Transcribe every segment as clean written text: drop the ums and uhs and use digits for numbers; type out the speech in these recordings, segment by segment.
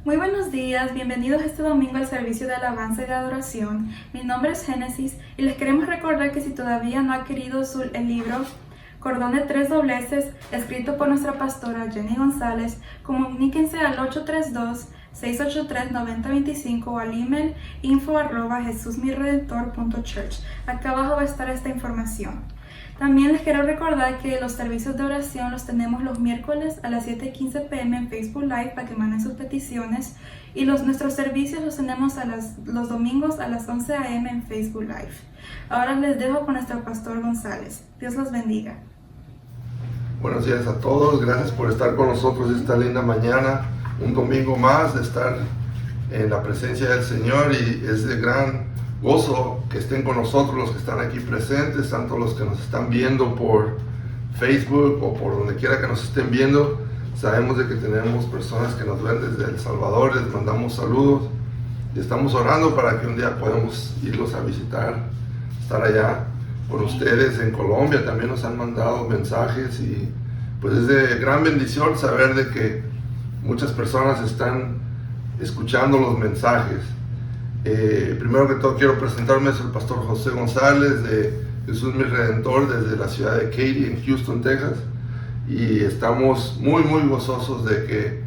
Muy buenos días, bienvenidos este domingo al servicio de alabanza y de adoración. Mi nombre es Génesis y les queremos recordar que si todavía no ha adquirido el libro Cordón de Tres Dobleces, escrito por nuestra pastora Jenny González, comuníquense al 832-683-9025 o al email info@jesusmiredentor.church. Acá abajo va a estar esta información. También les quiero recordar que los servicios de oración los tenemos los miércoles a las 7:15 p.m. en Facebook Live para que manden sus peticiones, y nuestros servicios los tenemos los domingos a las 11 a.m. en Facebook Live. Ahora les dejo con nuestro pastor González. Dios los bendiga. Buenos días a todos, gracias por estar con nosotros esta linda mañana, un domingo más de estar en la presencia del Señor, y es de gran gozo que estén con nosotros los que están aquí presentes, tanto los que nos están viendo por Facebook o por donde quiera que nos estén viendo. Sabemos de que tenemos personas que nos ven desde El Salvador, les mandamos saludos y estamos orando para que un día podamos irlos a visitar, estar allá con ustedes. En Colombia también nos han mandado mensajes, y pues es de gran bendición saber de que muchas personas están escuchando los mensajes. Primero que todo quiero presentarme, soy el pastor José González de Jesús mi Redentor desde la ciudad de Katy en Houston, Texas, y estamos muy gozosos de que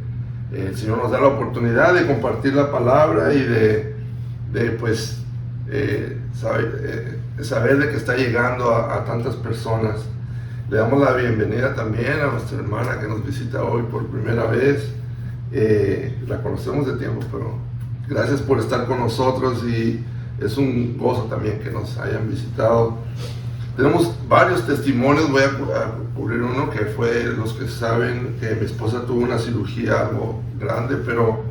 el Señor nos da la oportunidad de compartir la palabra y de saber de que está llegando a tantas personas. Le damos la bienvenida también a nuestra hermana que nos visita hoy por primera vez. La conocemos de tiempo, pero gracias por estar con nosotros, y es un gozo también que nos hayan visitado. Tenemos varios testimonios, voy a cubrir uno que fue, los que saben que mi esposa tuvo una cirugía algo grande, pero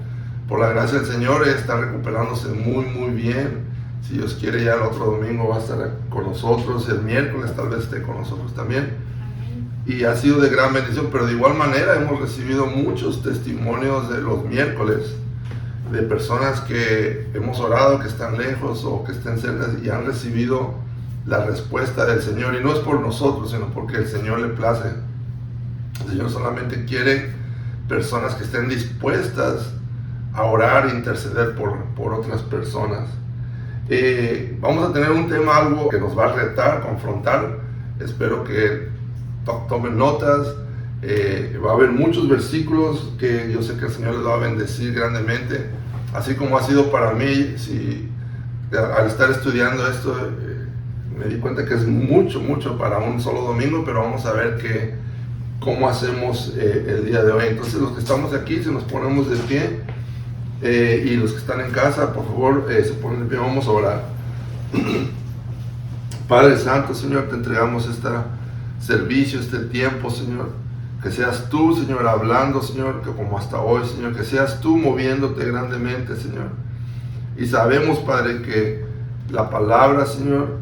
por la gracia del Señor está recuperándose muy bien. Si Dios quiere, ya el otro domingo va a estar con nosotros, el miércoles tal vez esté con nosotros también. Y ha sido de gran bendición, pero de igual manera hemos recibido muchos testimonios de los miércoles, de personas que hemos orado, que están lejos o que estén cerca y han recibido la respuesta del Señor. Y no es por nosotros, sino porque el Señor le place. El Señor solamente quiere personas que estén dispuestas a orar e interceder por otras personas. Vamos a tener un tema algo que nos va a retar, confrontar. Espero que tomen notas. Va a haber muchos versículos que yo sé que el Señor les va a bendecir grandemente, así como ha sido para mí. Al estar estudiando esto, me di cuenta que es mucho para un solo domingo, pero vamos a ver cómo hacemos el día de hoy. Entonces, los que estamos aquí, si nos ponemos de pie, y los que están en casa, por favor, se ponen de pie, vamos a orar. Padre Santo, Señor, te entregamos este servicio, este tiempo, Señor. Que seas tú, Señor, hablando, Señor, que como hasta hoy, Señor, que seas tú moviéndote grandemente, Señor. Y sabemos, Padre, que la palabra, Señor,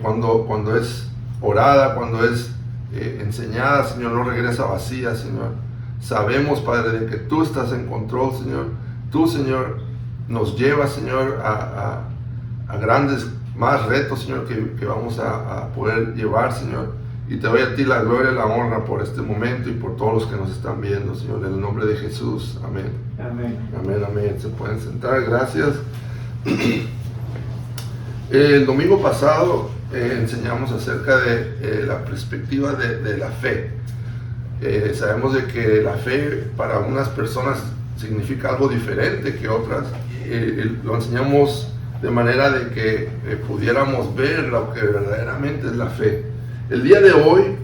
cuando es orada, cuando es enseñada, Señor, no regresa vacía, Señor. Sabemos, Padre, de que tú estás en control, Señor. Tú, Señor, nos llevas, Señor, a grandes más retos, Señor, que vamos a poder llevar, Señor. Y te doy a ti la gloria y la honra por este momento y por todos los que nos están viendo, Señor, en el nombre de Jesús. Amén. Amén. Se pueden sentar, gracias. El domingo pasado enseñamos acerca de la perspectiva de la fe. Sabemos de que la fe para unas personas significa algo diferente que otras. Lo enseñamos de manera de que pudiéramos ver lo que verdaderamente es la fe. El día de hoy,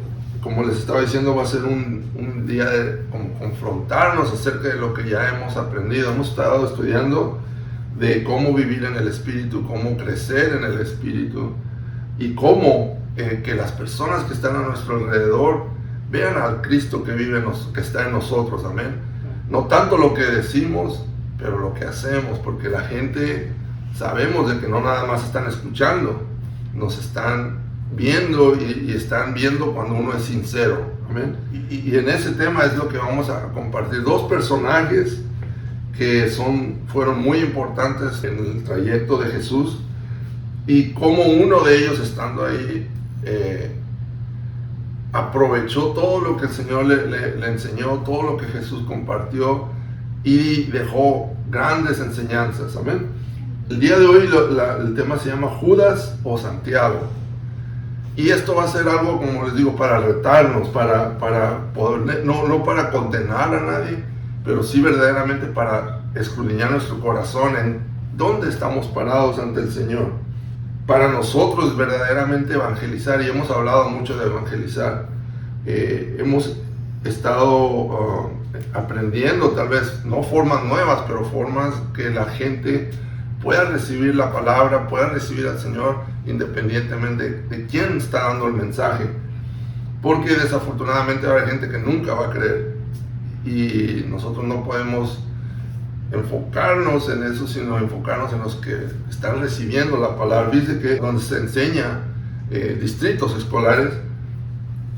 como les estaba diciendo, va a ser un día de confrontarnos acerca de lo que ya hemos aprendido. Hemos estado estudiando de cómo vivir en el Espíritu, cómo crecer en el Espíritu, y cómo que las personas que están a nuestro alrededor vean al Cristo que que está en nosotros. Amén. No tanto lo que decimos, pero lo que hacemos, porque la gente, sabemos de que no nada más están escuchando, nos están viendo, y están viendo cuando uno es sincero. Amén. Y en ese tema es lo que vamos a compartir. Dos personajes que fueron muy importantes en el trayecto de Jesús, y cómo uno de ellos, estando ahí, aprovechó todo lo que el Señor le enseñó, todo lo que Jesús compartió, y dejó grandes enseñanzas. Amén. El día de hoy el tema se llama Judas o Santiago. Y esto va a ser algo, como les digo, para retarnos, para poder, no para condenar a nadie, pero sí verdaderamente para escudriñar nuestro corazón en dónde estamos parados ante el Señor. Para nosotros verdaderamente evangelizar, y hemos hablado mucho de evangelizar, hemos estado aprendiendo tal vez, no formas nuevas, pero formas que la gente pueda recibir la palabra, pueda recibir al Señor independientemente de quién está dando el mensaje, porque desafortunadamente va a haber gente que nunca va a creer, y nosotros no podemos enfocarnos en eso, sino enfocarnos en los que están recibiendo la palabra. Dice que donde se enseña distritos escolares,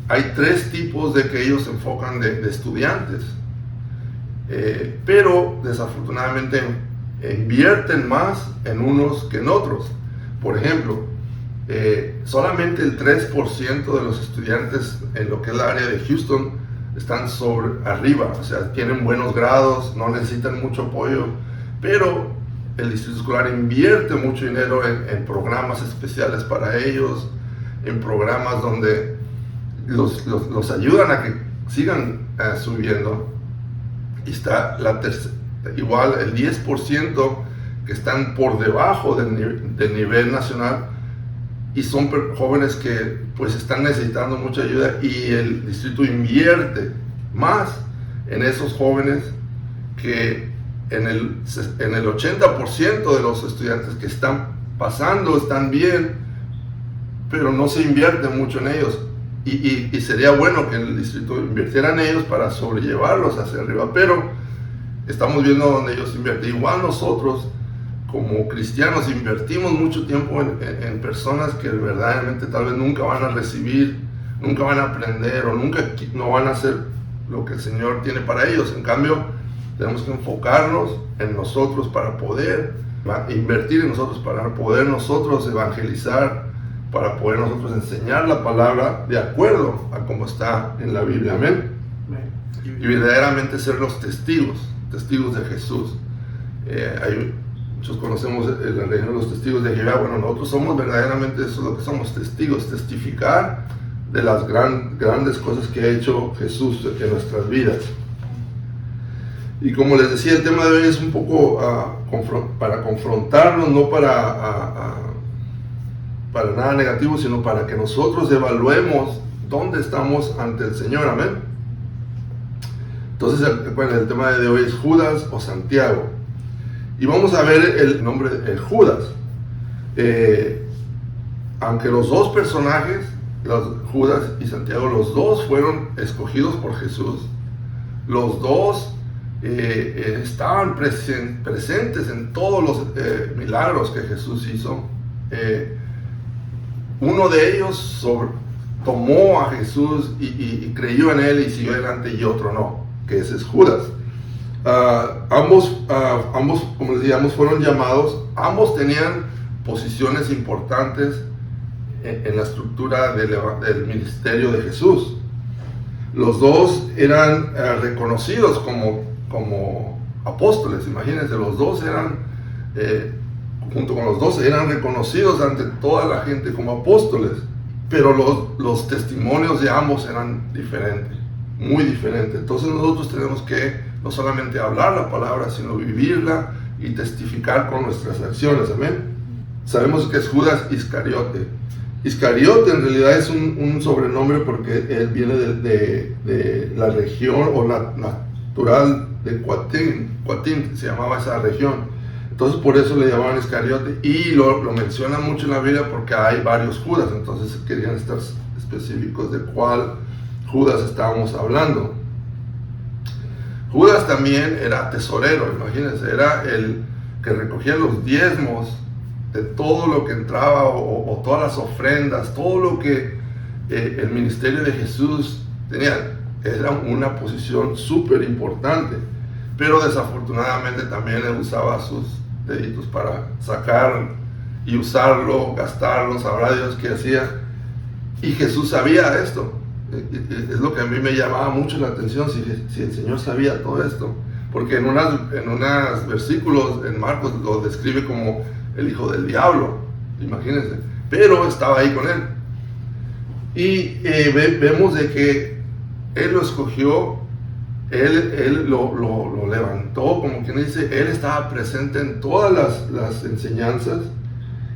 hay 3 tipos de que ellos se enfocan de estudiantes, pero desafortunadamente invierten más en unos que en otros. Por ejemplo, solamente el 3% de los estudiantes en lo que es la área de Houston están arriba, o sea, tienen buenos grados, no necesitan mucho apoyo, pero el distrito escolar invierte mucho dinero en programas especiales para ellos, en programas donde los ayudan a que sigan subiendo. Y está igual el 10% que están por debajo del nivel nacional, y son jóvenes que pues están necesitando mucha ayuda, y el distrito invierte más en esos jóvenes que en el 80% de los estudiantes que están pasando están bien, pero no se invierte mucho en ellos, y sería bueno que el distrito invirtiera en ellos para sobrellevarlos hacia arriba, pero estamos viendo donde ellos invierten. Igual nosotros como cristianos invertimos mucho tiempo en personas que verdaderamente tal vez nunca van a recibir, nunca van a aprender, o no van a hacer lo que el Señor tiene para ellos. En cambio, tenemos que enfocarnos en nosotros para poder invertir en nosotros, para poder nosotros evangelizar, para poder nosotros enseñar la palabra de acuerdo a como está en la Biblia. Amén. Y verdaderamente ser los testigos de Jesús. Muchos conocemos la religión de los testigos de Jehová. Bueno, nosotros somos verdaderamente eso, lo que somos testigos, testificar de las grandes cosas que ha hecho Jesús en nuestras vidas. Y como les decía, el tema de hoy es un poco para confrontarnos, no para nada negativo, sino para que nosotros evaluemos dónde estamos ante el Señor. Amén. Entonces, el tema de hoy es Judas o Santiago. Y vamos a ver el nombre de Judas. Aunque los dos personajes, Judas y Santiago, los dos fueron escogidos por Jesús, los dos estaban presentes en todos los milagros que Jesús hizo. Uno de ellos tomó a Jesús y creyó en él y siguió adelante, y otro no, que ese es Judas. Ambos, como les decíamos, fueron llamados. Ambos tenían posiciones importantes en la estructura del ministerio de Jesús. Los dos eran reconocidos como apóstoles. Imagínense, los dos eran, junto con los 12, eran reconocidos ante toda la gente como apóstoles. Pero los testimonios de ambos eran diferentes, muy diferentes. Entonces nosotros tenemos que no solamente hablar la palabra, sino vivirla y testificar con nuestras acciones. Amén. Sabemos que es Judas Iscariote. Iscariote en realidad es un sobrenombre porque él viene de la región o la natural de Coatín, se llamaba esa región. Entonces por eso le llamaban Iscariote, y lo menciona mucho en la Biblia porque hay varios Judas. Entonces querían estar específicos de cuál Judas estábamos hablando. Judas también era tesorero, imagínense, era el que recogía los diezmos de todo lo que entraba, o todas las ofrendas, todo lo que el ministerio de Jesús tenía. Era una posición súper importante, pero desafortunadamente también él usaba sus deditos para sacar y usarlo, gastarlo, sabrá Dios qué hacía, y Jesús sabía esto. Es lo que a mí me llamaba mucho la atención, si el Señor sabía todo esto, porque en unos versículos en Marcos lo describe como el hijo del diablo, imagínense, pero estaba ahí con él. Y vemos de que él lo escogió, él lo levantó, como quien dice, él estaba presente en todas las enseñanzas.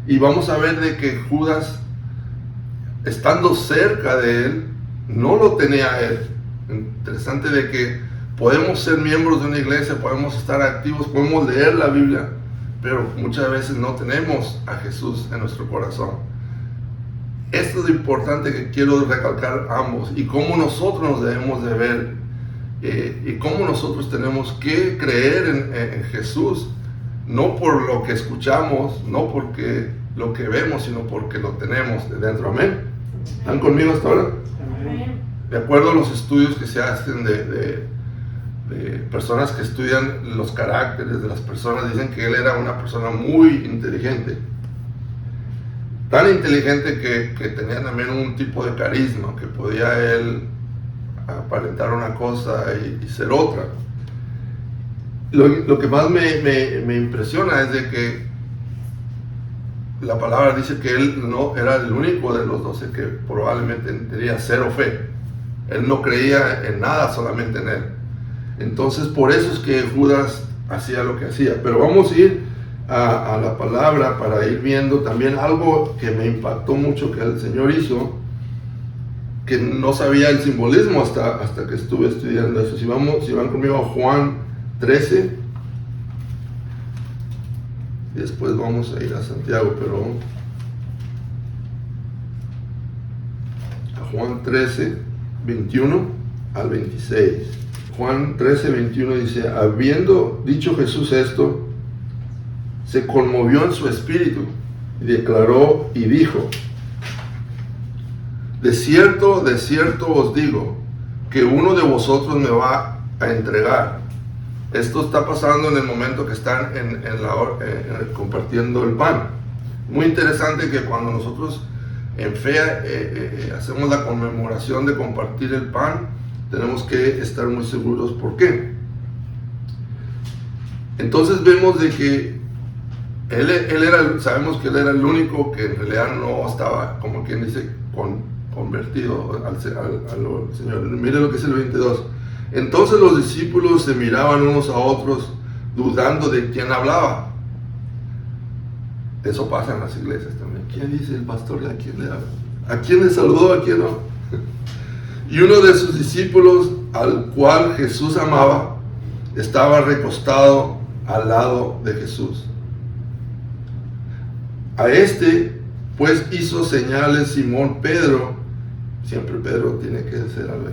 Y vamos a ver de que Judas, estando cerca de él, no lo tenía él. Interesante de que podemos ser miembros de una iglesia, podemos estar activos, podemos leer la Biblia, pero muchas veces no tenemos a Jesús en nuestro corazón. Esto es lo importante que quiero recalcar ambos, y cómo nosotros nos debemos de ver, y cómo nosotros tenemos que creer en Jesús, no por lo que escuchamos, no porque lo que vemos, sino porque lo tenemos de dentro. Amén. ¿Están conmigo hasta ahora? Amén. De acuerdo a los estudios que se hacen de personas que estudian los caracteres de las personas, dicen que él era una persona muy inteligente. Tan inteligente que tenía también un tipo de carisma, que podía él aparentar una cosa y ser otra. Lo que más me impresiona es de que la palabra dice que él no era el único de los 12 que probablemente tenía cero fe. Él no creía en nada, solamente en él. Entonces por eso es que Judas hacía lo que hacía. Pero vamos a ir a la palabra para ir viendo también algo que me impactó mucho que el Señor hizo, que no sabía el simbolismo hasta que estuve estudiando eso. Si van conmigo a Juan 13, y después vamos a ir a Santiago, pero a Juan 13, 21 al 26. Juan 13, 21 dice: habiendo dicho Jesús esto, se conmovió en su espíritu y declaró y dijo: de cierto os digo, que uno de vosotros me va a entregar. Esto está pasando en el momento que están compartiendo el pan. Muy interesante que cuando nosotros en fe hacemos la conmemoración de compartir el pan, tenemos que estar muy seguros por qué. Entonces vemos de que sabemos que él era el único que en realidad no estaba, como quien dice, convertido al Señor. Mire lo que es el 22. Entonces los discípulos se miraban unos a otros, dudando de quién hablaba. Eso pasa en las iglesias también. ¿Quién dice el pastor? ¿A quién le habla? ¿A quién le saludó? ¿A quién no? Y uno de sus discípulos, al cual Jesús amaba, estaba recostado al lado de Jesús. A este pues hizo señales Simón Pedro, siempre Pedro tiene que ser algo,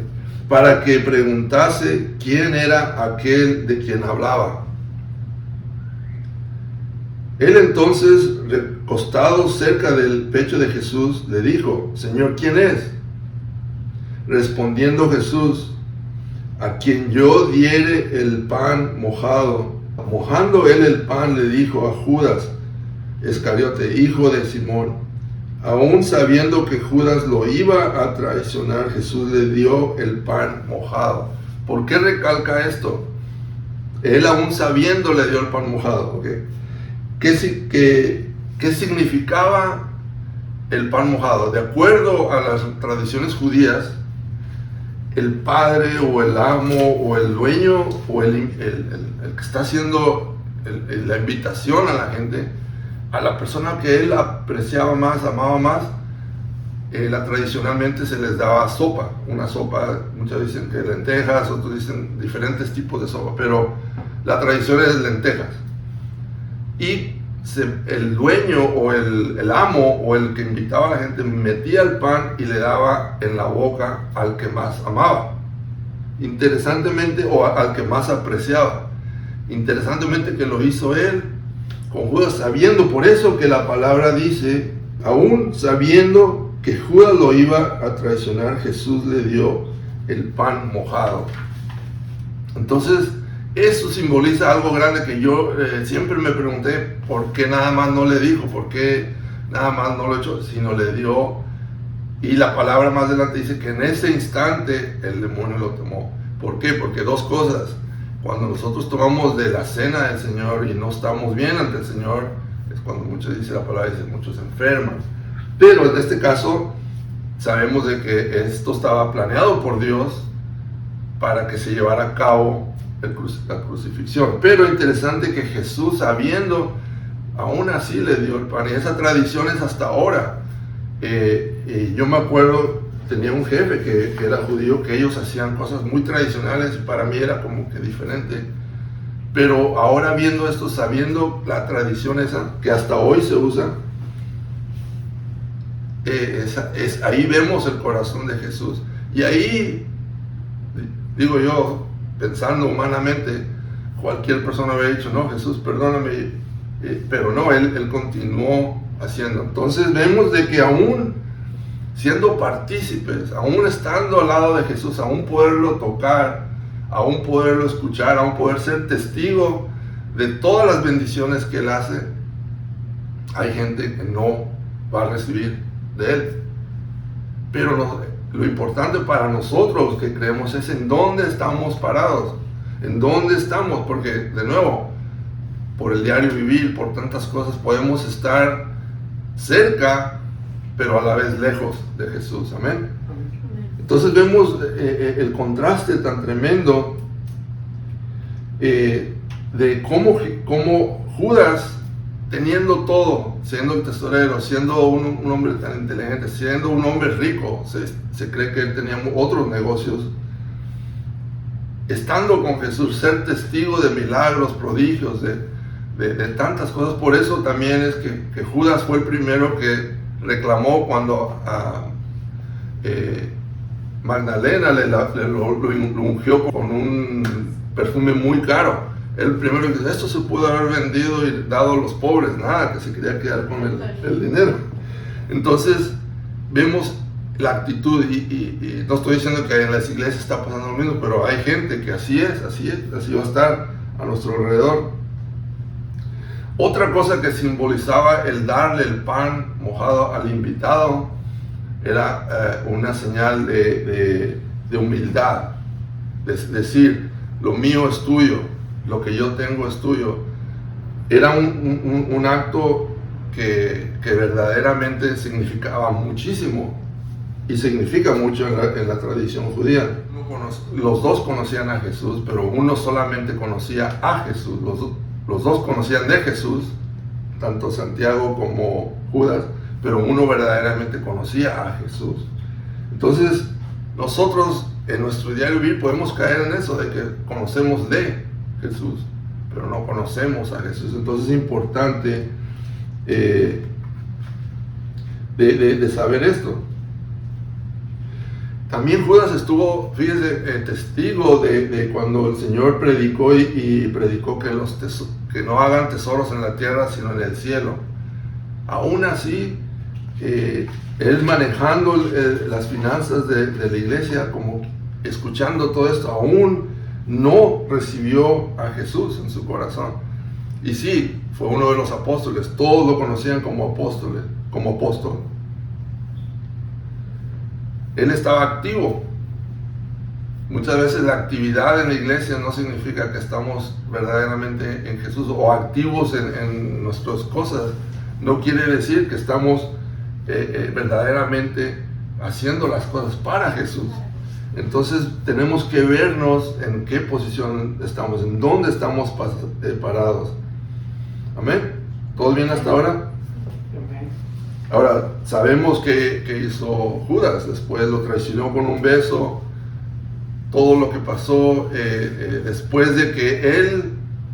para que preguntase quién era aquel de quien hablaba. Él entonces, recostado cerca del pecho de Jesús, le dijo: Señor, ¿quién es? Respondiendo Jesús: a quien yo diere el pan mojado. Mojando él el pan, le dijo a Judas Iscariote, hijo de Simón. Aún sabiendo que Judas lo iba a traicionar, Jesús le dio el pan mojado. ¿Por qué recalca esto? Él aún sabiendo le dio el pan mojado. ¿Okay? ¿Qué significaba el pan mojado? De acuerdo a las tradiciones judías, el padre o el amo o el dueño o el que está haciendo la invitación a la gente, a la persona que él apreciaba más, amaba más, tradicionalmente se les daba sopa. Una sopa, muchos dicen que lentejas, otros dicen diferentes tipos de sopa, pero la tradición es lentejas. Y el dueño o el amo o el que invitaba a la gente metía el pan y le daba en la boca al que más amaba. Interesantemente, o al que más apreciaba. Interesantemente que lo hizo él con Judas, sabiendo, por eso que la palabra dice, aún sabiendo que Judas lo iba a traicionar, Jesús le dio el pan mojado. Entonces, eso simboliza algo grande que yo siempre me pregunté, ¿por qué nada más no le dijo? ¿Por qué nada más no lo echó? Sino le dio. Y la palabra más adelante dice que en ese instante el demonio lo tomó. ¿Por qué? Porque dos cosas. Cuando nosotros tomamos de la cena del Señor y no estamos bien ante el Señor, es cuando muchos, dice la palabra, dice muchos enferman. Pero en este caso, sabemos de que esto estaba planeado por Dios para que se llevara a cabo la crucifixión. Pero interesante que Jesús, sabiendo, aún así le dio el pan, y esa tradición es hasta ahora. Yo me acuerdo, tenía un jefe que era judío, que ellos hacían cosas muy tradicionales y para mí era como que diferente. Pero ahora viendo esto, sabiendo la tradición esa, que hasta hoy se usa, ahí vemos el corazón de Jesús. Y ahí, digo yo, pensando humanamente, cualquier persona habría dicho, no, Jesús, perdóname, pero no, él continuó haciendo. Entonces vemos de que aún siendo partícipes, aún estando al lado de Jesús, aún poderlo tocar, aún poderlo escuchar, aún poder ser testigo de todas las bendiciones que Él hace, hay gente que no va a recibir de Él. Pero lo importante para nosotros que creemos es en dónde estamos parados, en dónde estamos, porque de nuevo, por el diario vivir, por tantas cosas, podemos estar cerca, pero a la vez lejos de Jesús. Amén. Entonces vemos el contraste tan tremendo de cómo Judas, teniendo todo, siendo el tesorero, siendo un hombre tan inteligente, siendo un hombre rico, se cree que él tenía otros negocios, estando con Jesús, ser testigo de milagros, prodigios, de tantas cosas. Por eso también es que Judas fue el primero que reclamó cuando Magdalena lo ungió con un perfume muy caro. El primero que dice, esto se pudo haber vendido y dado a los pobres, nada, que se quería quedar con el dinero. Entonces vemos la actitud, y no estoy diciendo que en las iglesias está pasando lo mismo, pero hay gente que así va a estar a nuestro alrededor. Otra cosa que simbolizaba el darle el pan mojado al invitado era una señal de humildad, es decir, lo mío es tuyo, lo que yo tengo es tuyo. Era un acto que verdaderamente significaba muchísimo y significa mucho en la tradición judía. Los dos conocían a Jesús, pero uno solamente conocía a Jesús. Los dos conocían de Jesús, tanto Santiago como Judas, pero uno verdaderamente conocía a Jesús. Entonces, nosotros en nuestro diario vivir podemos caer en eso, de que conocemos de Jesús, pero no conocemos a Jesús. Entonces es importante de saber esto. También Judas estuvo, fíjese, testigo de cuando el Señor predicó y predicó que no hagan tesoros en la tierra, sino en el cielo. Aún así, él manejando las finanzas de la iglesia, como escuchando todo esto, aún no recibió a Jesús en su corazón. Y sí, fue uno de los apóstoles, todos lo conocían como apóstol. Él estaba activo. Muchas veces la actividad en la iglesia no significa que estamos verdaderamente en Jesús o activos en nuestras cosas. No quiere decir que estamos verdaderamente haciendo las cosas para Jesús. Entonces tenemos que vernos en qué posición estamos, en dónde estamos parados. Amén. ¿Todo bien hasta ahora? Ahora, sabemos que hizo Judas. Después lo traicionó con un beso. Todo lo que pasó después de que él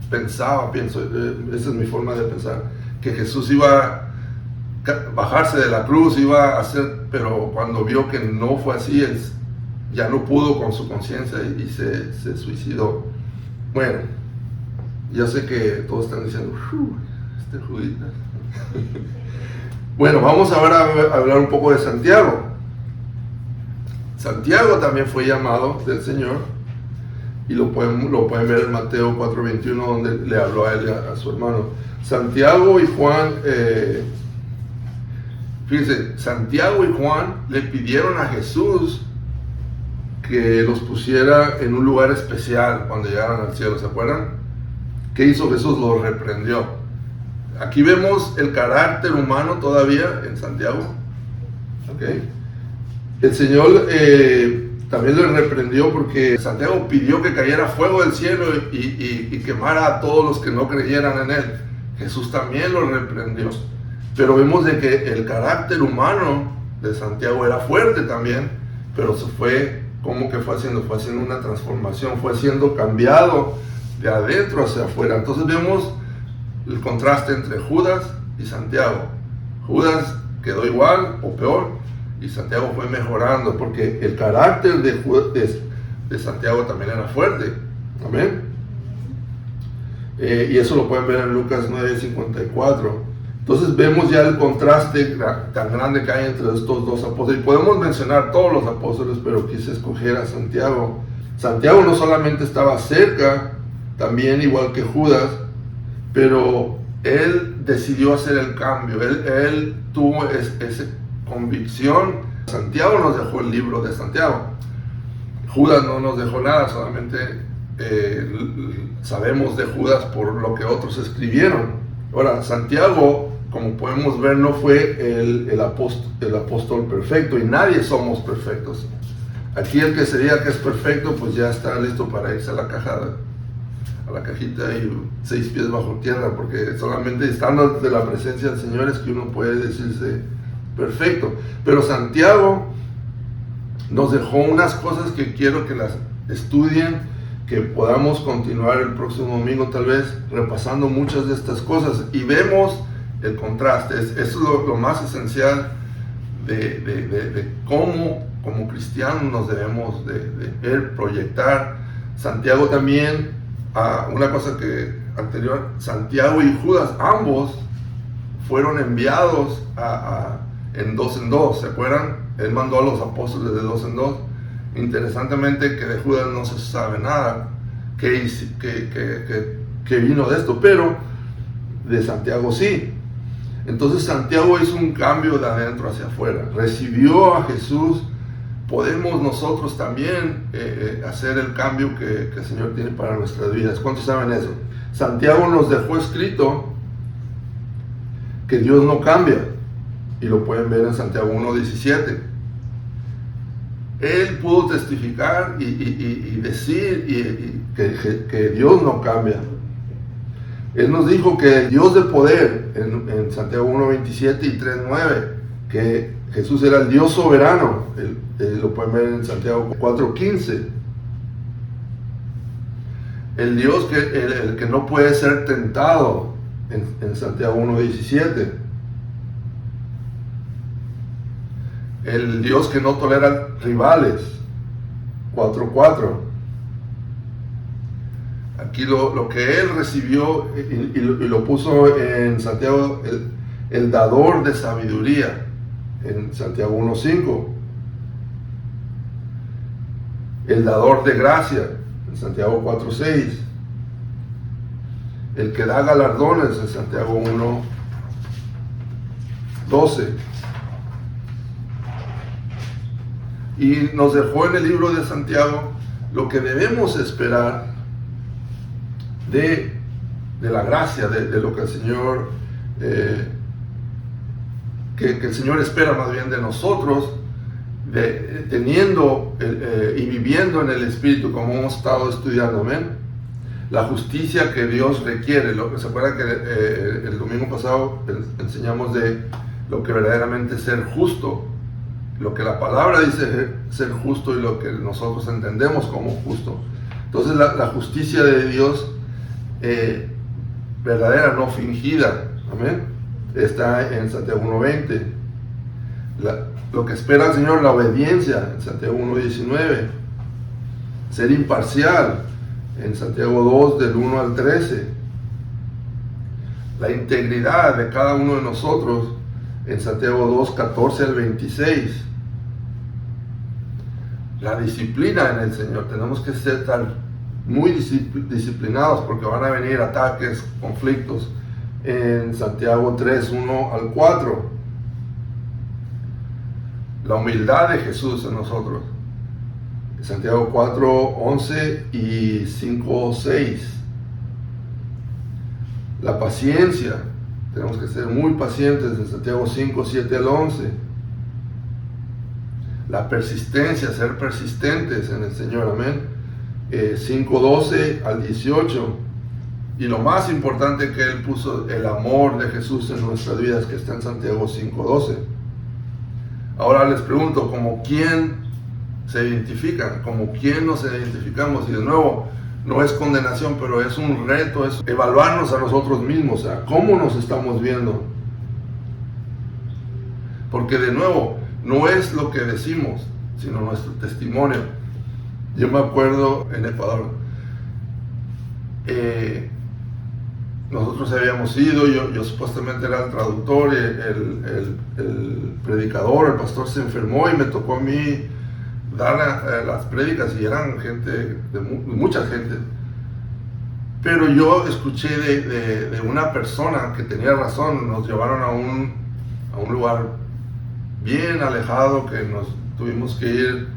pensaba, esa es mi forma de pensar, que Jesús iba a bajarse de la cruz, iba a hacer, pero cuando vio que no fue así, él ya no pudo con su conciencia y se suicidó. Bueno, yo sé que todos están diciendo, este Judas. Bueno, vamos ahora a hablar un poco de Santiago. Santiago también fue llamado del Señor, y lo pueden ver en Mateo 4:21, donde le habló a él, a su hermano. Santiago y Juan, fíjense, Santiago y Juan le pidieron a Jesús que los pusiera en un lugar especial cuando llegaran al cielo, ¿se acuerdan? ¿Qué hizo Jesús? Los reprendió. Aquí vemos el carácter humano todavía en Santiago. ¿Okay? El Señor también le reprendió porque Santiago pidió que cayera fuego del cielo y quemara a todos los que no creyeran en él. Jesús también lo reprendió. Pero vemos de que el carácter humano de Santiago era fuerte también, pero se fue, ¿cómo que fue haciendo? Fue haciendo una transformación, fue siendo cambiado de adentro hacia afuera. Entonces vemos el contraste entre Judas y Santiago. Judas quedó igual o peor, y Santiago fue mejorando, porque el carácter de Santiago también era fuerte. Amén. Y eso lo pueden ver en Lucas 9:54. Entonces vemos ya el contraste tan grande que hay entre estos dos apóstoles. Y podemos mencionar todos los apóstoles, pero quise escoger a Santiago. Santiago no solamente estaba cerca, también igual que Judas, pero él decidió hacer el cambio. Él tuvo esa convicción. Santiago nos dejó el libro de Santiago. Judas no nos dejó nada, solamente sabemos de Judas por lo que otros escribieron. Ahora, Santiago, como podemos ver, no fue el apóstol perfecto, y nadie somos perfectos. Aquí el que sería que es perfecto, pues ya está listo para irse a la cajita y 6 pies bajo tierra, porque solamente estando de la presencia del Señor es que uno puede decirse perfecto. Pero Santiago nos dejó unas cosas que quiero que las estudien, que podamos continuar el próximo domingo tal vez repasando muchas de estas cosas, y vemos el contraste. Eso es lo más esencial de cómo como cristianos nos debemos de ver, proyectar. Santiago también, una cosa que anterior, Santiago y Judas, ambos fueron enviados en dos, ¿se acuerdan? Él mandó a los apóstoles de 2 en 2. Interesantemente que de Judas no se sabe nada que vino de esto, pero de Santiago sí. Entonces Santiago hizo un cambio de adentro hacia afuera, recibió a Jesús. Podemos nosotros también hacer el cambio que el Señor tiene para nuestras vidas. ¿Cuántos saben eso? Santiago nos dejó escrito que Dios no cambia, y lo pueden ver en Santiago 1:17. Él pudo testificar y decir que Dios no cambia. Él nos dijo que Dios de poder, en Santiago 1:27 y 3:9, que Jesús era el Dios soberano. Lo pueden ver en Santiago 4:15. El Dios el que no puede ser tentado, en Santiago 1:17. El Dios que no tolera rivales, 4:4. Aquí lo que él recibió y lo puso en Santiago, el dador de sabiduría, en Santiago 1:5. El dador de gracia, en Santiago 4:6. El que da galardones, en Santiago 1:12. Y nos dejó en el libro de Santiago lo que debemos esperar de la gracia, de lo que el Señor, que el Señor espera más bien de nosotros, teniendo y viviendo en el Espíritu, como hemos estado estudiando. Amén. La justicia que Dios requiere. ¿Se acuerdan que el domingo pasado enseñamos de lo que verdaderamente es ser justo? Lo que la palabra dice ser justo y lo que nosotros entendemos como justo. Entonces la justicia de Dios verdadera, no fingida, amén, está en Santiago 1:20. Lo que espera el Señor, la obediencia, en Santiago 1:19. Ser imparcial, en Santiago 2, del 1 al 13. La integridad de cada uno de nosotros, en Santiago 2, 14 al 26. La disciplina en el Señor. Tenemos que estar muy disciplinados, porque van a venir ataques, conflictos, en Santiago 3, 1 al 4. La humildad de Jesús en nosotros. Santiago 4:11 y 5:6. La paciencia, tenemos que ser muy pacientes en Santiago 5:7 al 11. La persistencia, ser persistentes en el Señor, amén. 5:12 al 18. Y lo más importante que Él puso, el amor de Jesús en nuestras vidas, que está en Santiago 5:12. Ahora les pregunto, ¿como quién se identifican? ¿Como quién nos identificamos? Y de nuevo, no es condenación, pero es un reto, es evaluarnos a nosotros mismos, o sea, ¿cómo nos estamos viendo? Porque de nuevo, no es lo que decimos, sino nuestro testimonio. Yo me acuerdo en Ecuador, nosotros habíamos ido, yo supuestamente era el traductor, y el predicador, el pastor se enfermó y me tocó a mí dar las prédicas y eran gente, mucha gente. Pero yo escuché de una persona que tenía razón. Nos llevaron a un lugar bien alejado, que nos tuvimos que ir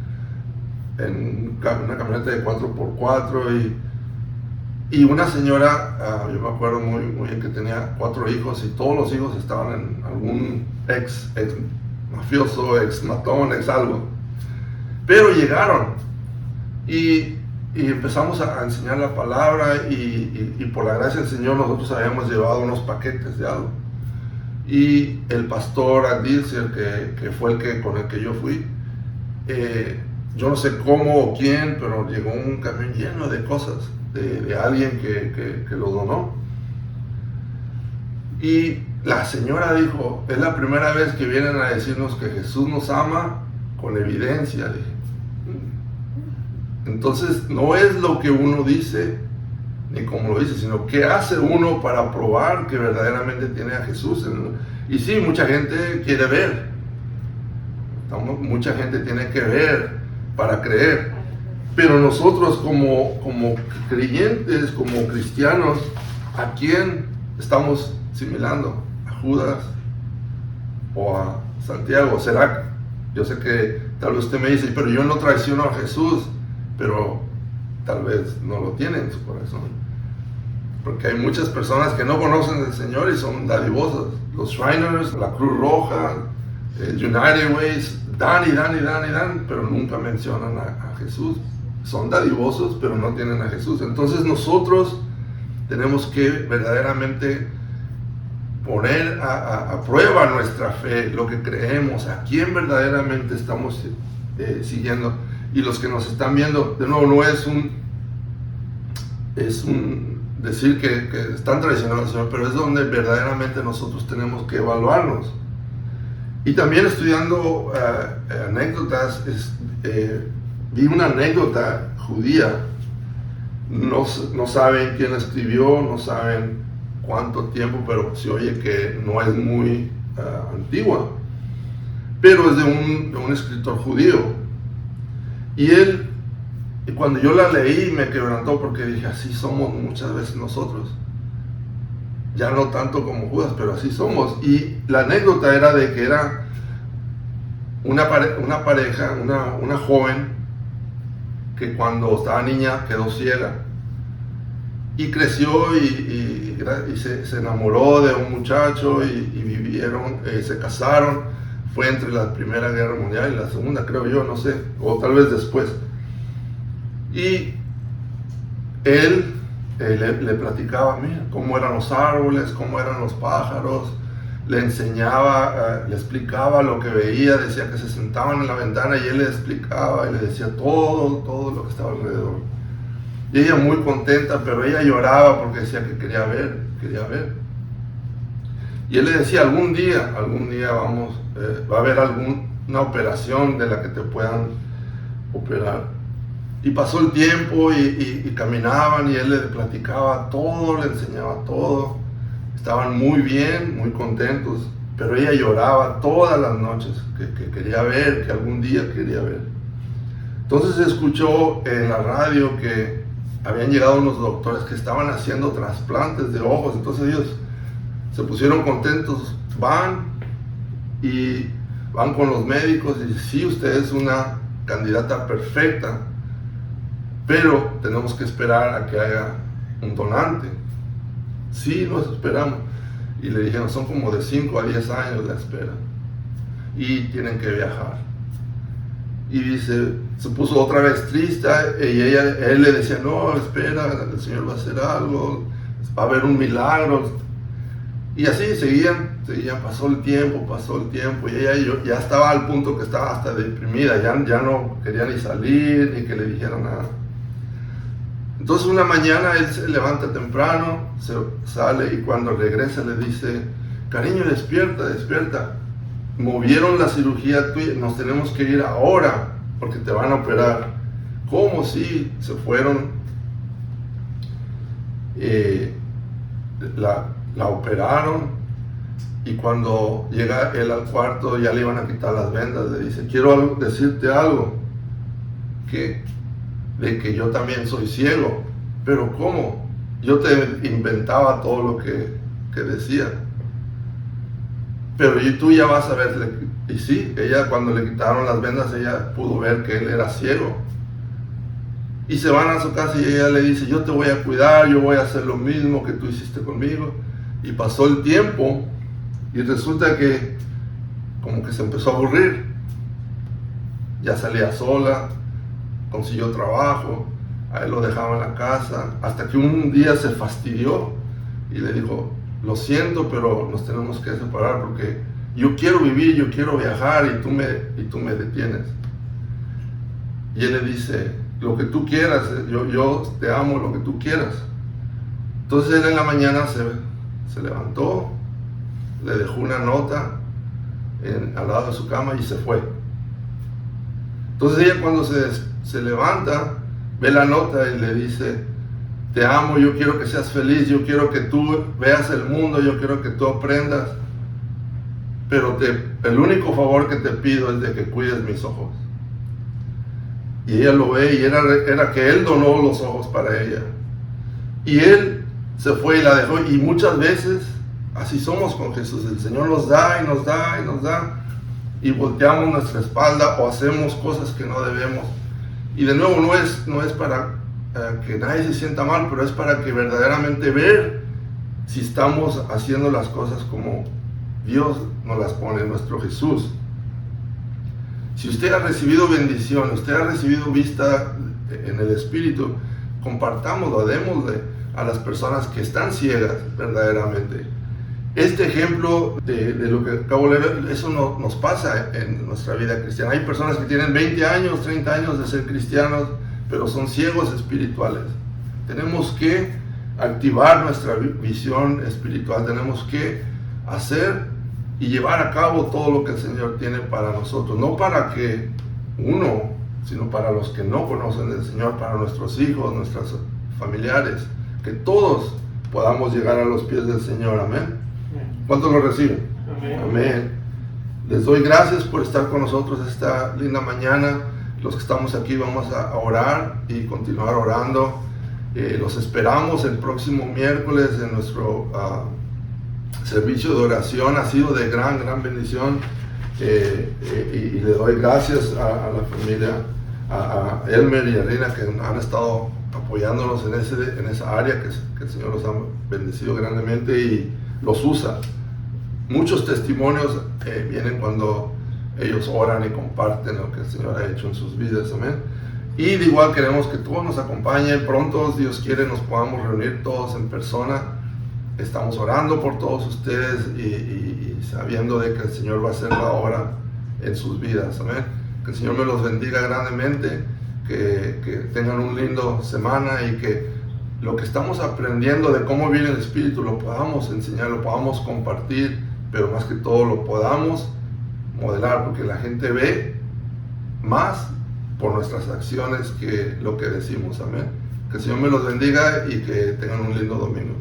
en una camioneta de 4x4 y una señora, yo me acuerdo muy bien, que tenía 4 hijos y todos los hijos estaban en algún ex mafioso, ex matón, ex algo. Pero llegaron y empezamos a enseñar la palabra y por la gracia del Señor nosotros habíamos llevado unos paquetes de algo. Y el pastor Adilcer, que fue con el que yo fui, yo no sé cómo o quién, pero llegó un camión lleno de cosas de alguien que lo donó. Y la señora dijo, es la primera vez que vienen a decirnos que Jesús nos ama con evidencia. Dije. Entonces no es lo que uno dice ni cómo lo dice, sino qué hace uno para probar que verdaderamente tiene a Jesús. Y sí, mucha gente quiere ver, mucha gente tiene que ver para creer, pero nosotros como creyentes, como cristianos, ¿a quién estamos similando? ¿A Judas o a Santiago? ¿Será? Yo sé que tal vez usted me dice, pero yo no traiciono a Jesús, pero tal vez no lo tiene en su corazón. Porque hay muchas personas que no conocen al Señor y son dadivosas. Los Shriners, la Cruz Roja, United Ways, dan, pero nunca mencionan a Jesús. Son dadivosos, pero no tienen a Jesús. Entonces nosotros tenemos que verdaderamente poner a prueba nuestra fe, lo que creemos, a quién verdaderamente estamos siguiendo. Y los que nos están viendo, de nuevo, no es un decir que están traicionando al Señor, pero es donde verdaderamente nosotros tenemos que evaluarnos. Y también estudiando anécdotas, vi una anécdota judía. No saben quién la escribió, no saben cuánto tiempo, pero se oye que no es muy antigua. Pero es de un escritor judío. Y cuando yo la leí me quebrantó, porque dije, así somos muchas veces nosotros. Ya no tanto como Judas, pero así somos. Y la anécdota era de que era una pareja, una joven, que cuando estaba niña quedó ciega. Y creció y se enamoró de un muchacho y vivieron, se casaron. Fue entre la Primera Guerra Mundial y la Segunda, creo yo, no sé, o tal vez después. Y él le platicaba, mira, cómo eran los árboles, cómo eran los pájaros, le enseñaba, le explicaba lo que veía, decía que se sentaban en la ventana y él le explicaba y le decía todo lo que estaba alrededor. Y ella muy contenta, pero ella lloraba porque decía que quería ver. Y él le decía, algún día vamos, va a haber alguna operación de la que te puedan operar. Y pasó el tiempo y caminaban y él le platicaba todo, le enseñaba todo. Estaban muy bien, muy contentos, pero ella lloraba todas las noches, que quería ver, que algún día quería ver. Entonces escuchó en la radio que habían llegado unos doctores que estaban haciendo trasplantes de ojos. Entonces ellos se pusieron contentos, van con los médicos y dicen, sí, usted es una candidata perfecta pero tenemos que esperar a que haya un donante. Sí, nos esperamos. Y le dijeron, son como de 5 a 10 años la espera. Y tienen que viajar. Y dice, se puso otra vez triste, y él le decía, no, espera, el Señor va a hacer algo, va a haber un milagro. Y así seguían, pasó el tiempo, y ella ya estaba al punto que estaba hasta deprimida, ya no quería ni salir, ni que le dijeran nada. Entonces una mañana él se levanta temprano, se sale, y cuando regresa le dice, cariño, despierta, despierta. Movieron la cirugía tuya, nos tenemos que ir ahora, porque te van a operar. ¿Cómo? Sí, se fueron. La operaron, y cuando llega él al cuarto ya le iban a quitar las vendas, le dice, quiero decirte algo. ¿Qué? De que yo también soy ciego. Pero ¿cómo? Yo te inventaba todo lo que decía. Pero tú ya vas a ver. Y sí, ella, cuando le quitaron las vendas, ella pudo ver que él era ciego. Y se van a su casa y ella le dice, yo te voy a cuidar, yo voy a hacer lo mismo que tú hiciste conmigo. Y pasó el tiempo y resulta que como que se empezó a aburrir. Ya salía sola, consiguió trabajo, a él lo dejaba en la casa, hasta que un día se fastidió y le dijo, lo siento, pero nos tenemos que separar porque yo quiero vivir, yo quiero viajar, y tú me detienes. Y él le dice, lo que tú quieras, yo te amo, lo que tú quieras. Entonces él en la mañana se levantó, le dejó una nota al lado de su cama y se fue. Entonces ella, cuando se levanta, ve la nota y le dice, te amo, yo quiero que seas feliz, yo quiero que tú veas el mundo, yo quiero que tú aprendas, pero el único favor que te pido es de que cuides mis ojos. Y ella lo ve, y era que él donó los ojos para ella. Y él se fue y la dejó, y muchas veces así somos con Jesús. El Señor nos da y nos da y nos da, y volteamos nuestra espalda o hacemos cosas que no debemos. Y de nuevo, no es para que nadie se sienta mal, pero es para que verdaderamente ver si estamos haciendo las cosas como Dios nos las pone, nuestro Jesús. Si usted ha recibido bendición, usted ha recibido vista en el Espíritu, compartámoslo, démosle a las personas que están ciegas verdaderamente. Este ejemplo de lo que acabo de leer, eso nos pasa en nuestra vida cristiana. Hay personas que tienen 20 años, 30 años de ser cristianos, pero son ciegos espirituales. Tenemos que activar nuestra visión espiritual, tenemos que hacer y llevar a cabo todo lo que el Señor tiene para nosotros, no para que uno, sino para los que no conocen del Señor, para nuestros hijos, nuestros familiares, que todos podamos llegar a los pies del Señor. Amén. ¿Cuántos lo reciben? Amén. Amén. Les doy gracias por estar con nosotros esta linda mañana. Los que estamos aquí vamos a orar y continuar orando. Los esperamos el próximo miércoles en nuestro servicio de oración. Ha sido de gran bendición. Y le doy gracias a la familia, a Elmer y a Rina, que han estado apoyándonos en esa área que el Señor los ha bendecido grandemente y los usa. Muchos testimonios vienen cuando ellos oran y comparten lo que el Señor ha hecho en sus vidas. Amén. Y de igual queremos que todos nos acompañen. Pronto, Dios quiere, nos podamos reunir todos en persona. Estamos orando por todos ustedes y sabiendo de que el Señor va a hacer la obra en sus vidas. Amén. Que el Señor me los bendiga grandemente, que tengan un lindo semana y que lo que estamos aprendiendo de cómo viene el Espíritu lo podamos enseñar, lo podamos compartir, pero más que todo lo podamos modelar, porque la gente ve más por nuestras acciones que lo que decimos. Amén. Que el Señor me los bendiga y que tengan un lindo domingo.